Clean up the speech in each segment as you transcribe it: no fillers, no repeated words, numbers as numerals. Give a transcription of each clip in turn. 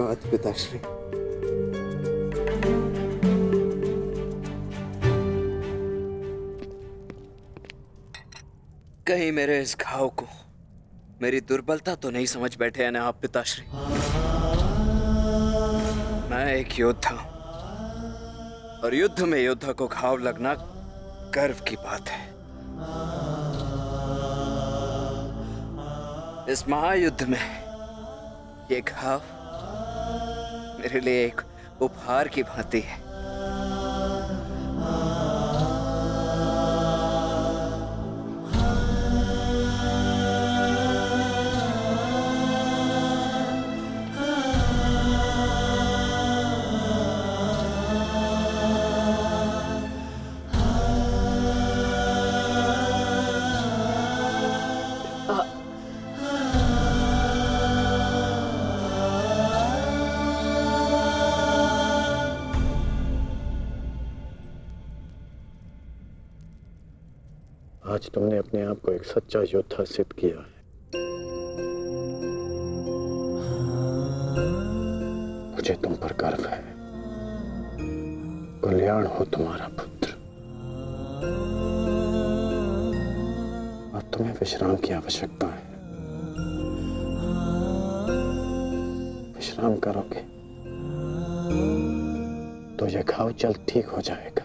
धन्यवाद पिताश्री। कहीं मेरे इस घाव को मेरी दुर्बलता तो नहीं समझ बैठे हैं ना आप पिताश्री? मैं एक योद्धा और युद्ध में योद्धा को घाव लगना गर्व की बात है। इस महायुद्ध में ये घाव मेरे लिए एक उपहार की भांति है। आज तुमने अपने आप को एक सच्चा योद्धा सिद्ध किया है। मुझे तुम पर गर्व है। कल्याण हो तुम्हारा पुत्र। अब तुम्हें विश्राम की आवश्यकता है। विश्राम करोगे तो यह घाव जल्द ठीक हो जाएगा।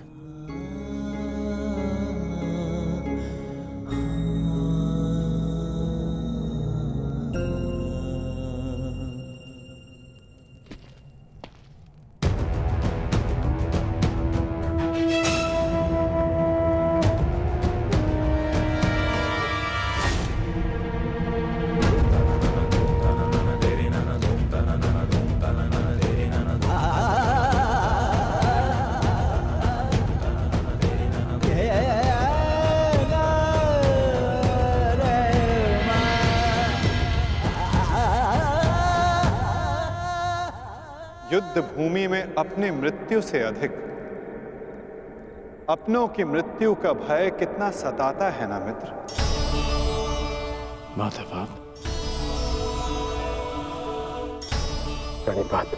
युद्ध भूमि में अपनी मृत्यु से अधिक अपनों की मृत्यु का भय कितना सताता है ना मित्र। माधव, प्रणिपात।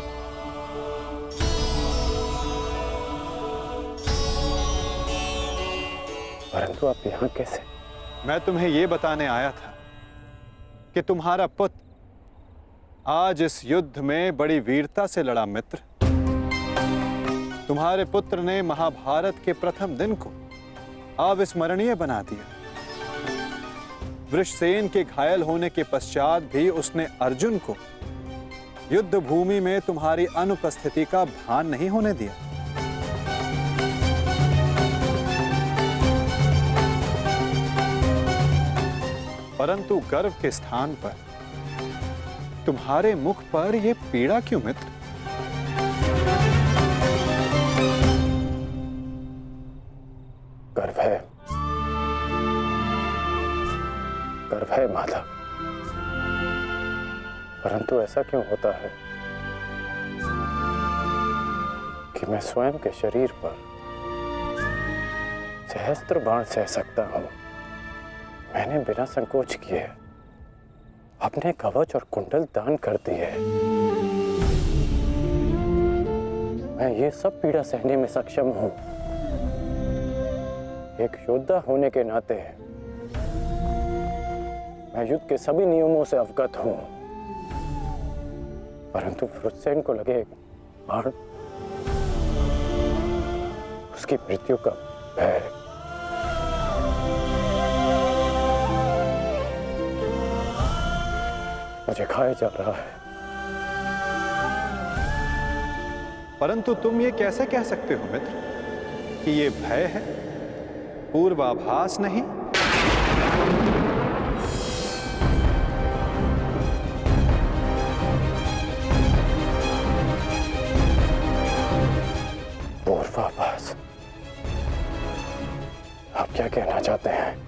परंतु आप यहां कैसे? मैं तुम्हें यह बताने आया था कि तुम्हारा पुत्र आज इस युद्ध में बड़ी वीरता से लड़ा मित्र। तुम्हारे पुत्र ने महाभारत के प्रथम दिन को अविस्मरणीय बना दिया। वृषसेन के घायल होने के पश्चात भी उसने अर्जुन को युद्ध भूमि में तुम्हारी अनुपस्थिति का भान नहीं होने दिया। परंतु गर्व के स्थान पर तुम्हारे मुख पर यह पीड़ा क्यों मित्र? गर्व है, गर्व है माधव। परंतु ऐसा क्यों होता है कि मैं स्वयं के शरीर पर सहस्त्र बाण सह सकता हूं। मैंने बिना संकोच किए अपने कवच और कुंडल दान कर दिए। मैं ये सब पीड़ा सहने में सक्षम हूं। एक योद्धा होने के नाते मैं युद्ध के सभी नियमों से अवगत हूं। परंतु वृषसेन को लगे बाण, उसकी मृत्यु का भय मुझे खाया जा रहा है। परंतु तुम ये कैसे कह सकते हो मित्र कि ये भय है, पूर्वाभास नहीं? पूर्वाभास? आप क्या कहना चाहते हैं?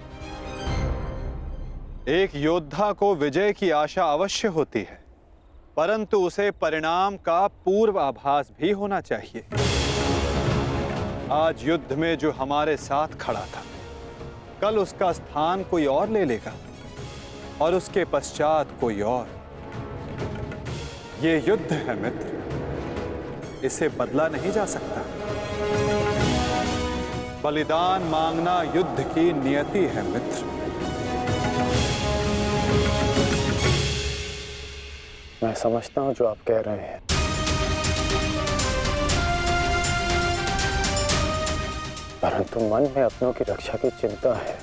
एक योद्धा को विजय की आशा अवश्य होती है, परंतु उसे परिणाम का पूर्वाभास भी होना चाहिए। आज युद्ध में जो हमारे साथ खड़ा था, कल उसका स्थान कोई और ले लेगा और उसके पश्चात कोई और। ये युद्ध है मित्र, इसे बदला नहीं जा सकता। बलिदान मांगना युद्ध की नियति है मित्र। मैं समझता हूं जो आप कह रहे हैं, परंतु मन में अपनों की रक्षा की चिंता है।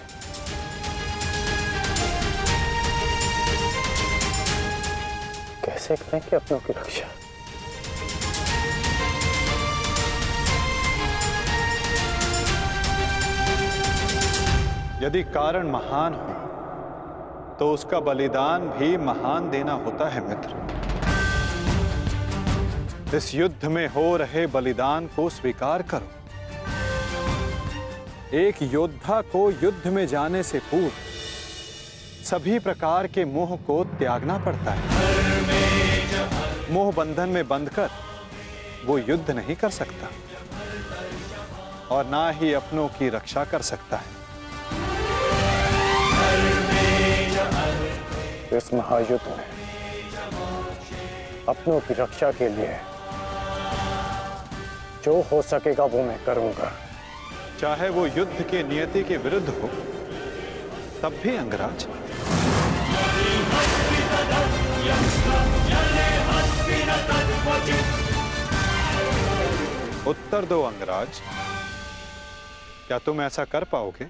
कैसे करेंगे अपनों की रक्षा? यदि कारण महान हो तो उसका बलिदान भी महान देना होता है मित्र। इस युद्ध में हो रहे बलिदान को स्वीकार करो। एक योद्धा को युद्ध में जाने से पूर्व सभी प्रकार के मोह को त्यागना पड़ता है। मोह बंधन में बंधकर वो युद्ध नहीं कर सकता और ना ही अपनों की रक्षा कर सकता है। इस महायुद्ध में अपनों की रक्षा के लिए जो हो सकेगा वो मैं करूंगा, चाहे वो युद्ध के नियति के विरुद्ध हो तब भी अंगराज। उत्तर दो अंगराज, क्या तुम ऐसा कर पाओगे?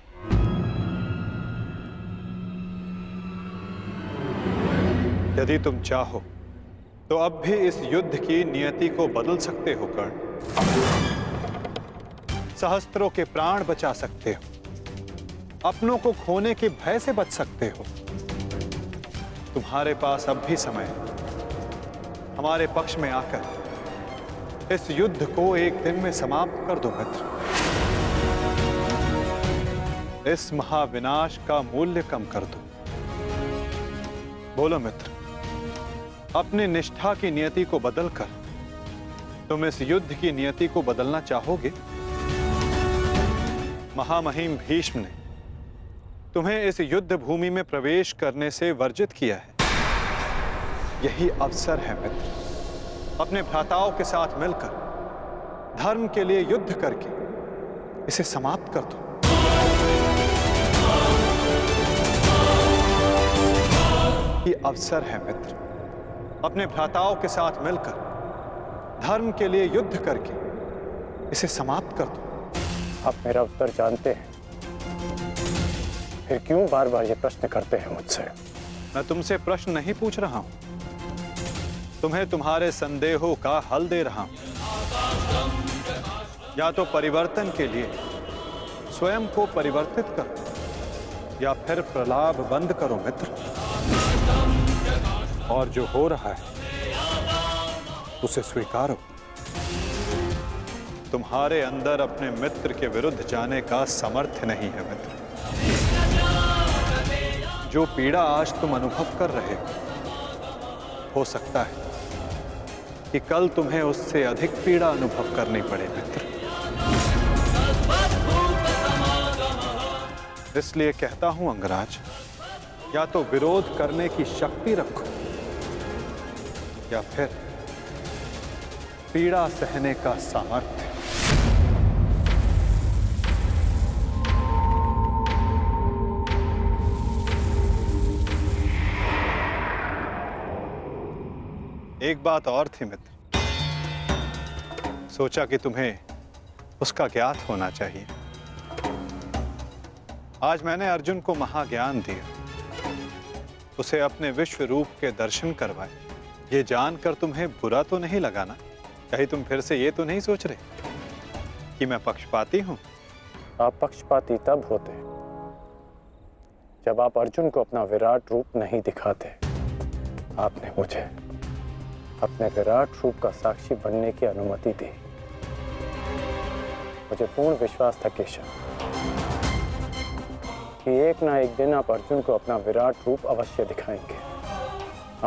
यदि तुम चाहो तो अब भी इस युद्ध की नियति को बदल सकते हो कर्ण। सहस्त्रों के प्राण बचा सकते हो, अपनों को खोने के भय से बच सकते हो। तुम्हारे पास अब भी समय है। हमारे पक्ष में आकर इस युद्ध को एक दिन में समाप्त कर दो मित्र। इस महाविनाश का मूल्य कम कर दो। बोलो मित्र, अपनी निष्ठा की नियति को बदलकर तुम इस युद्ध की नियति को बदलना चाहोगे? महामहिम भीष्म ने तुम्हें इस युद्ध भूमि में प्रवेश करने से वर्जित किया है। यही अवसर है मित्र, अपने भ्राताओं के साथ मिलकर धर्म के लिए युद्ध करके इसे समाप्त कर दो। ये अवसर है मित्र, अपने भ्राताओं के साथ मिलकर धर्म के लिए युद्ध करके इसे समाप्त कर दो। आप मेरा उत्तर जानते हैं, फिर क्यों बार बार ये प्रश्न करते हैं मुझसे? मैं तुमसे प्रश्न नहीं पूछ रहा हूं, तुम्हें तुम्हारे संदेहों का हल दे रहा हूं। या तो परिवर्तन के लिए स्वयं को परिवर्तित करो या फिर प्रलाप बंद करो मित्र। और जो हो रहा है उसे स्वीकारो। तुम्हारे अंदर अपने मित्र के विरुद्ध जाने का सामर्थ्य नहीं है मित्र। जो पीड़ा आज तुम अनुभव कर रहे हो सकता है कि कल तुम्हें उससे अधिक पीड़ा अनुभव करनी पड़े मित्र। इसलिए कहता हूं अंगराज, या तो विरोध करने की शक्ति रखो या फिर पीड़ा सहने का सामर्थ्य। एक बात और थी मित्र, सोचा कि तुम्हें उसका ज्ञात होना चाहिए। आज मैंने अर्जुन को महाज्ञान दिया, उसे अपने विश्व रूप के दर्शन करवाए। ये जानकर तुम्हें बुरा तो नहीं लगा ना? कहीं तुम फिर से ये तो नहीं सोच रहे कि मैं पक्षपाती हूं? आप पक्षपाती तब होते जब आप अर्जुन को अपना विराट रूप नहीं दिखाते। आपने मुझे अपने विराट रूप का साक्षी बनने की अनुमति दी। मुझे पूर्ण विश्वास था केशव कि एक ना एक दिन आप अर्जुन को अपना विराट रूप अवश्य दिखाएंगे।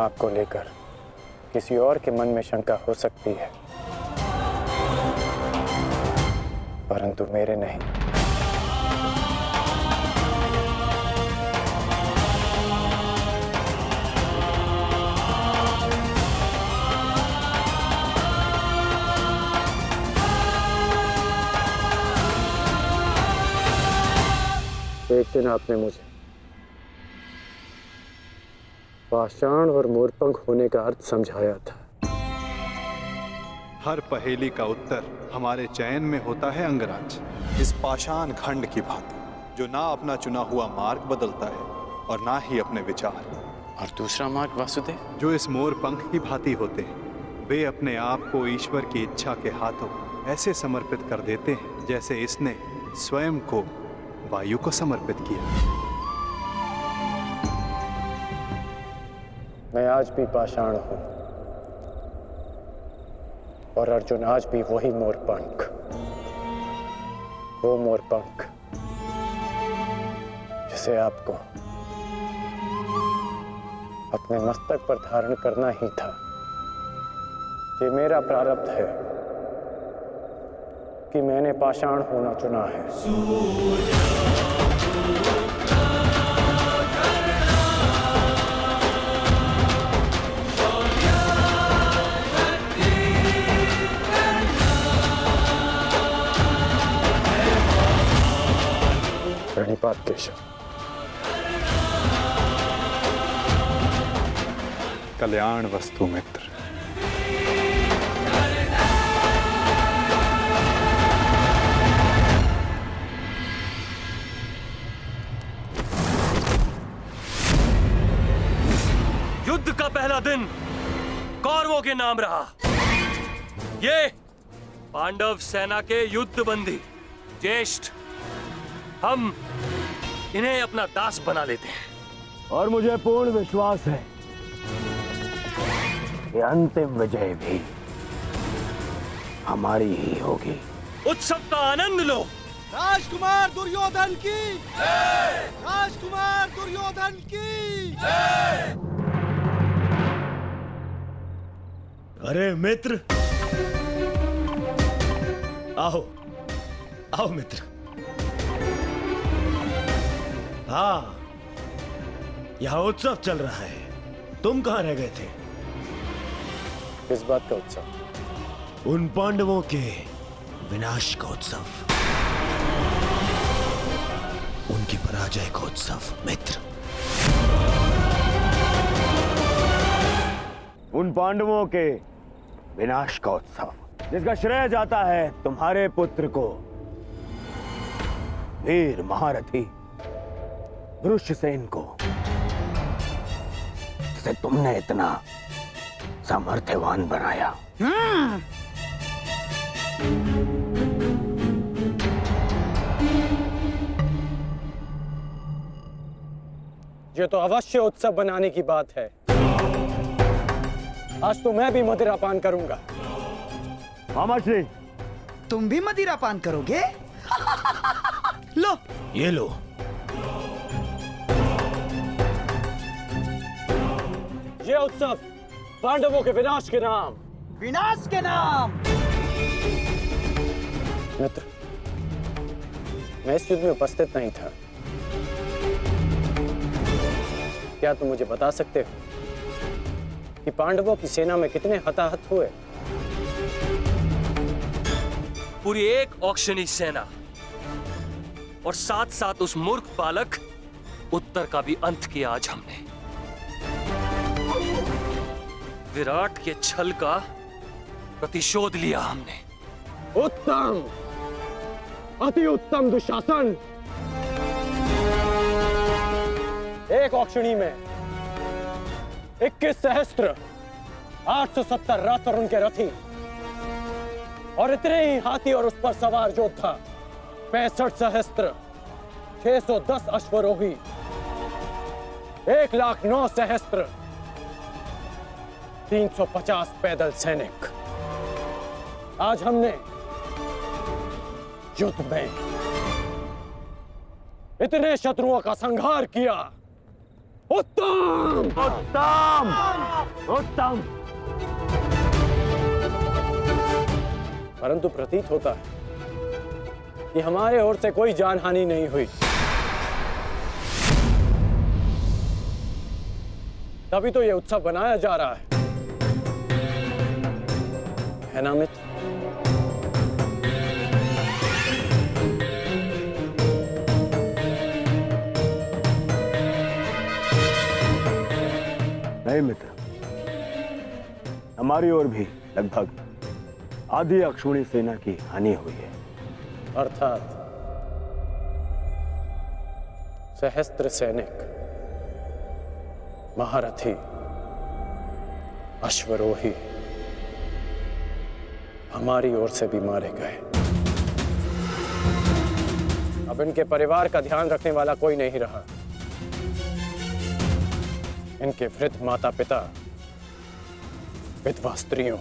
आपको लेकर किसी और के मन में शंका हो सकती है, परंतु मेरे नहीं। एक दिन आपने मुझे पाषाण और मोरपंख होने का अर्थ समझाया था। हर पहेली का उत्तर हमारे चयन में होता है अंगराज। इस पाषाण खंड की भांति जो ना अपना चुना हुआ मार्ग बदलता है और ना ही अपने विचार। और दूसरा मार्ग वासुदेव? जो इस मोर पंख की भांति होते हैं, वे अपने आप को ईश्वर की इच्छा के हाथों ऐसे समर्पित कर देते हैं जैसे इसने स्वयं को वायु को समर्पित किया। मैं आज भी पाषाण हूं और अर्जुन आज भी वही मोरपंख, वो मोरपंख जिसे आपको अपने मस्तक पर धारण करना ही था। ये मेरा प्रारब्ध है कि मैंने पाषाण होना चुना है। प्रणिपात केशव। कल्याण वस्तु मित्र। युद्ध का पहला दिन कौरवों के नाम रहा। ये पांडव सेना के युद्ध बंदी ज्येष्ठ, हम इन्हें अपना दास बना लेते हैं। और मुझे पूर्ण विश्वास है कि अंतिम विजय भी हमारी ही होगी। उत्सव का आनंद लो। राजकुमार दुर्योधन की जय! राजकुमार दुर्योधन की जय! अरे मित्र, आओ आओ मित्र। हाँ, यहाँ उत्सव चल रहा है। तुम कहाँ रह गए थे? किस बात का उत्सव? उन पांडवों के विनाश का उत्सव, उनकी पराजय का उत्सव मित्र। उन पांडवों के विनाश का उत्सव जिसका श्रेय जाता है तुम्हारे पुत्र को, वीर महारथी वृषसेन को, जिसे तुमने इतना सामर्थ्यवान बनाया। ये तो अवश्य उत्सव बनाने की बात है। आज तो मैं भी मदिरा पान करूंगा। मामा श्री, तुम भी मदिरा पान करोगे? लो, ये लो। ये उत्सव पांडवों के विनाश के नाम। विनाश के नाम। मित्र, मैं इस युद्ध में उपस्थित नहीं था। क्या तुम मुझे बता सकते हो कि पांडवों की सेना में कितने हताहत हुए? पूरी एक औक्षणी सेना और साथ साथ उस मूर्ख बालक उत्तर का भी अंत किया आज हमने। विराट के छल का प्रतिशोध लिया हमने। उत्तम, अति उत्तम दुशासन। एक औक्षणी में 21 सहस्त्र 870 रथ और उनके रथी और इतने ही हाथी और उस पर सवार योद्धा 65 सहस्त्र 610 अश्वरोही 1,09,000 सहस्त्र 350 पैदल सैनिक। आज हमने युद्ध में इतने शत्रुओं का संहार किया। उत्तम, उत्तम, उत्तम। परंतु प्रतीत होता है कि हमारे ओर से कोई जानहानि नहीं हुई। तभी तो यह उत्सव बनाया जा रहा है ना मित्र? भाई मित्र, हमारी ओर भी लगभग आधी अक्षौणी सेना की हानि हुई है। अर्थात सहस्त्र सैनिक, महारथी, अश्वरोही हमारी ओर से भी मारे गए। अब इनके परिवार का ध्यान रखने वाला कोई नहीं रहा। इनके वृद्ध माता पिता, विधवा स्त्रियों,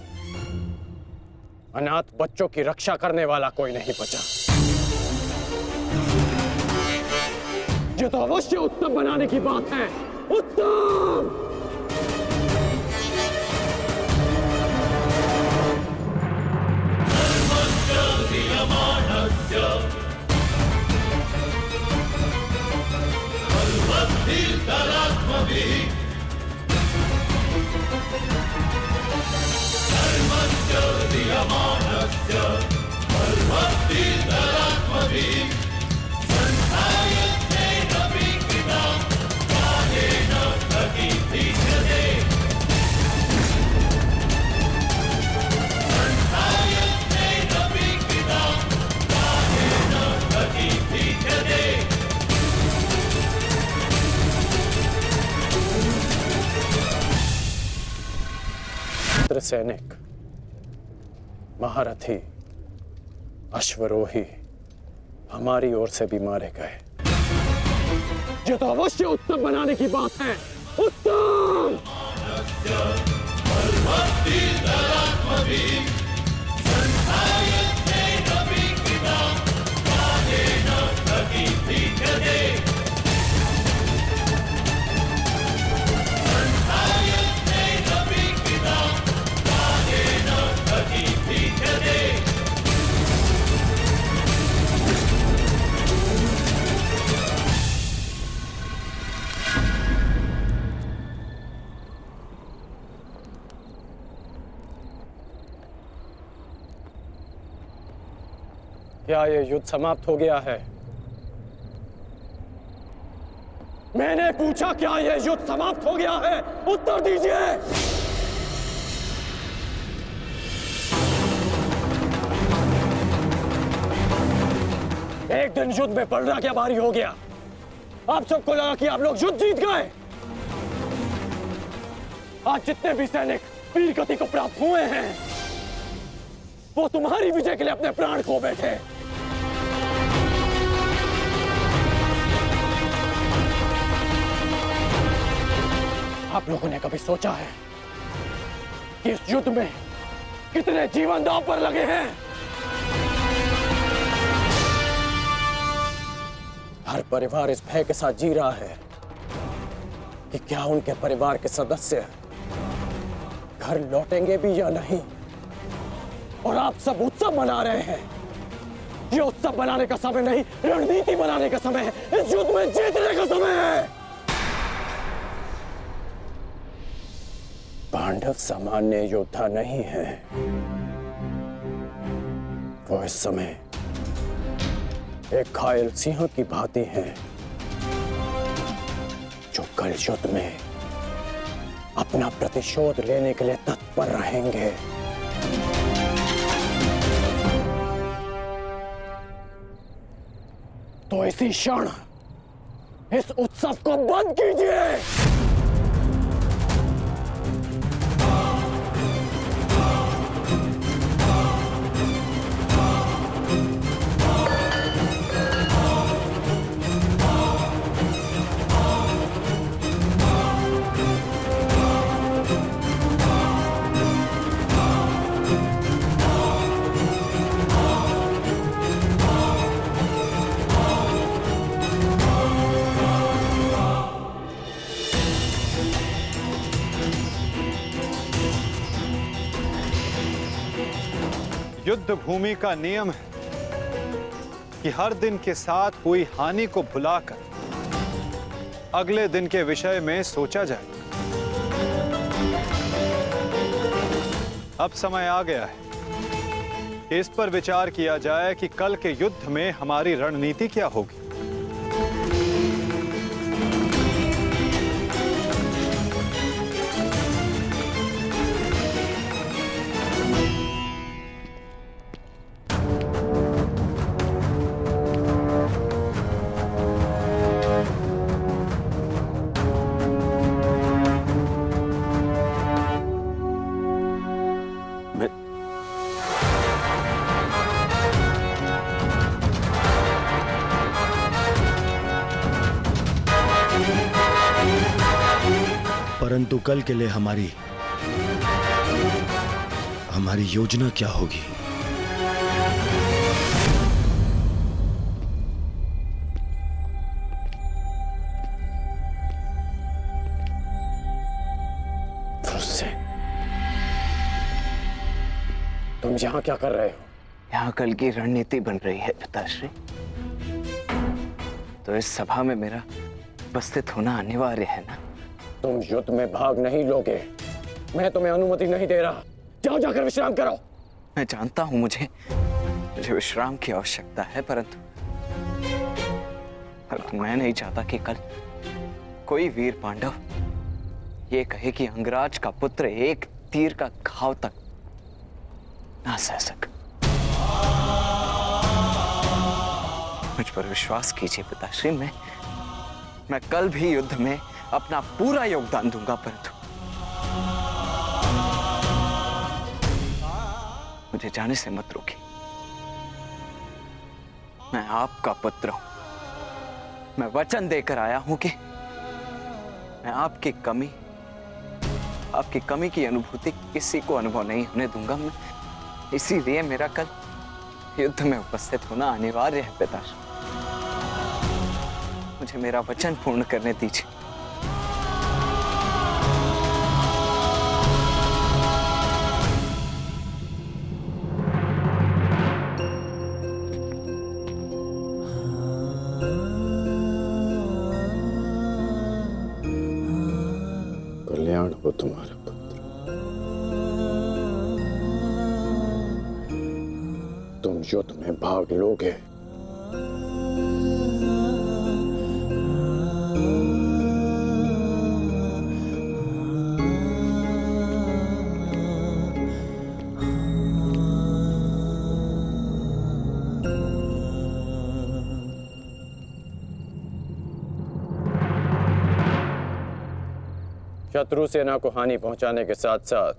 अनाथ बच्चों की रक्षा करने वाला कोई नहीं बचा। ये तो अवश्य उत्तम बनाने की बात है। उत्तम! सैनिक, महारथी, अश्वरोही हमारी ओर से भी मारे गए। ये तो अवश्य उत्तम बनाने की बात है। उत्तम! क्या ये युद्ध समाप्त हो गया है? मैंने पूछा, क्या ये युद्ध समाप्त हो गया है? उत्तर दीजिए। एक दिन युद्ध में पलड़ा क्या भारी हो गया। आप सबको लगा कि आप लोग युद्ध जीत गए। आज जितने भी सैनिक वीर गति को प्राप्त हुए हैं, वो तुम्हारी विजय के लिए अपने प्राण खो बैठे। आप लोगों ने कभी सोचा है कि इस युद्ध में कितने जीवन दांव पर लगे हैं? हर परिवार इस भय के साथ जी रहा है कि क्या उनके परिवार के सदस्य घर लौटेंगे भी या नहीं। और आप सब उत्सव मना रहे हैं। ये उत्सव मनाने का समय नहीं, रणनीति बनाने का समय है। इस युद्ध में जीतने का समय है। पांडव सामान्य योद्धा नहीं है। वो इस समय एक घायल सिंह की भांति हैं, जो कल युद्ध में अपना प्रतिशोध लेने के लिए तत्पर रहेंगे। तो इसी क्षण इस उत्सव को बंद कीजिए। युद्ध भूमि का नियम है कि हर दिन के साथ हुई हानि को भुलाकर अगले दिन के विषय में सोचा जाए। अब समय आ गया है कि इस पर विचार किया जाए कि कल के युद्ध में हमारी रणनीति क्या होगी। परंतु कल के लिए हमारी योजना क्या होगी? तुम यहाँ क्या कर रहे हो? यहाँ कल की रणनीति बन रही है पिताश्री। तो इस सभा में मेरा उपस्थित होना अनिवार्य है ना। तुम युद्ध में भाग नहीं लोगे, मैं तुम्हें अनुमति नहीं दे रहा। जाओ जाकर विश्राम करो। मैं जानता हूं मुझे विश्राम की आवश्यकता है, परंतु मैं नहीं चाहता कि कल कोई वीर पांडव ये कहे कि अंगराज का पुत्र एक तीर का घाव तक ना सह सका। मुझ पर विश्वास कीजिए पिताश्री, मैं कल भी युद्ध में अपना पूरा योगदान दूंगा, परंतु मुझे जाने से मत रोकिए। मैं आपका पुत्र हूं। मैं वचन देकर आया हूं कि मैं आपकी कमी की अनुभूति किसी को अनुभव नहीं होने दूंगा। मैं इसीलिए मेरा कल युद्ध में उपस्थित होना अनिवार्य है पिताश्री। मुझे मेरा वचन पूर्ण करने दीजिए। कल्याण हो तुम्हारा पुत्र। तुम युद्ध में भाग लोगे। शत्रु सेना को हानि पहुंचाने के साथ साथ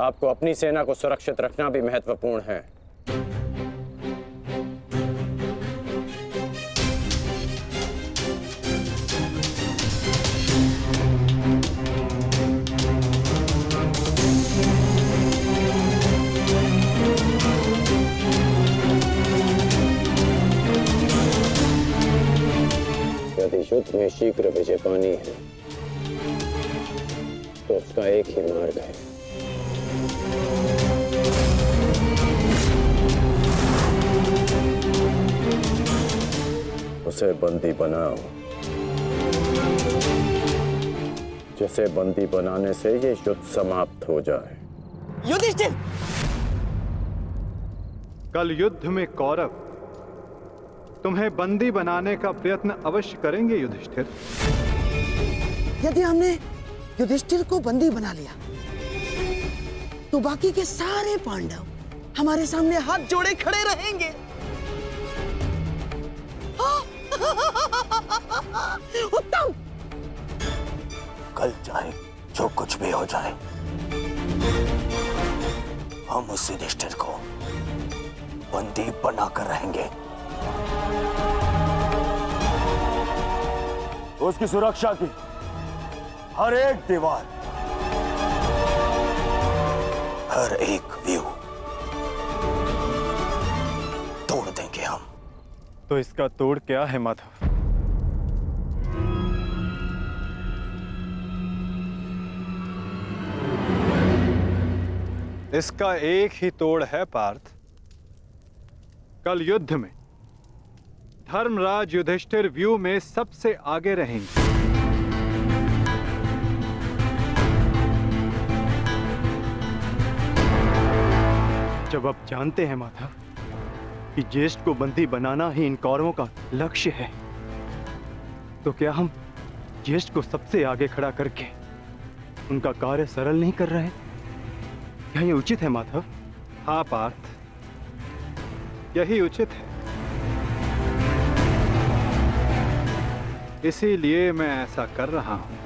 आपको अपनी सेना को सुरक्षित रखना भी महत्वपूर्ण है। यदि युद्ध में शीघ्र विजय पानी है तो उसका एक ही मार्ग है, उसे बंदी बनाओ। जिसे बंदी बनाने से ये युद्ध समाप्त हो जाए। युधिष्ठिर! कल युद्ध में कौरव तुम्हें बंदी बनाने का प्रयत्न अवश्य करेंगे युधिष्ठिर। यदि हमने युधिष्ठिर को बंदी बना लिया तो बाकी के सारे पांडव हमारे सामने हाथ जोड़े खड़े रहेंगे। उत्तम! कल चाहे जो कुछ भी हो जाए, हम उस युधिष्ठिर को बंदी बनाकर रहेंगे। उसकी सुरक्षा की हर एक दीवार, हर एक व्यू तोड़ देंगे हम। तो इसका तोड़ क्या है माधव? इसका एक ही तोड़ है पार्थ। कल युद्ध में धर्मराज युधिष्ठिर व्यू में सबसे आगे रहेंगे। जब आप जानते हैं माधव कि ज्येष्ठ को बंदी बनाना ही इन कौरवों का लक्ष्य है, तो क्या हम ज्येष्ठ को सबसे आगे खड़ा करके उनका कार्य सरल नहीं कर रहे? क्या ये उचित है माधव? हाँ पार्थ, यही उचित है। इसीलिए मैं ऐसा कर रहा हूं।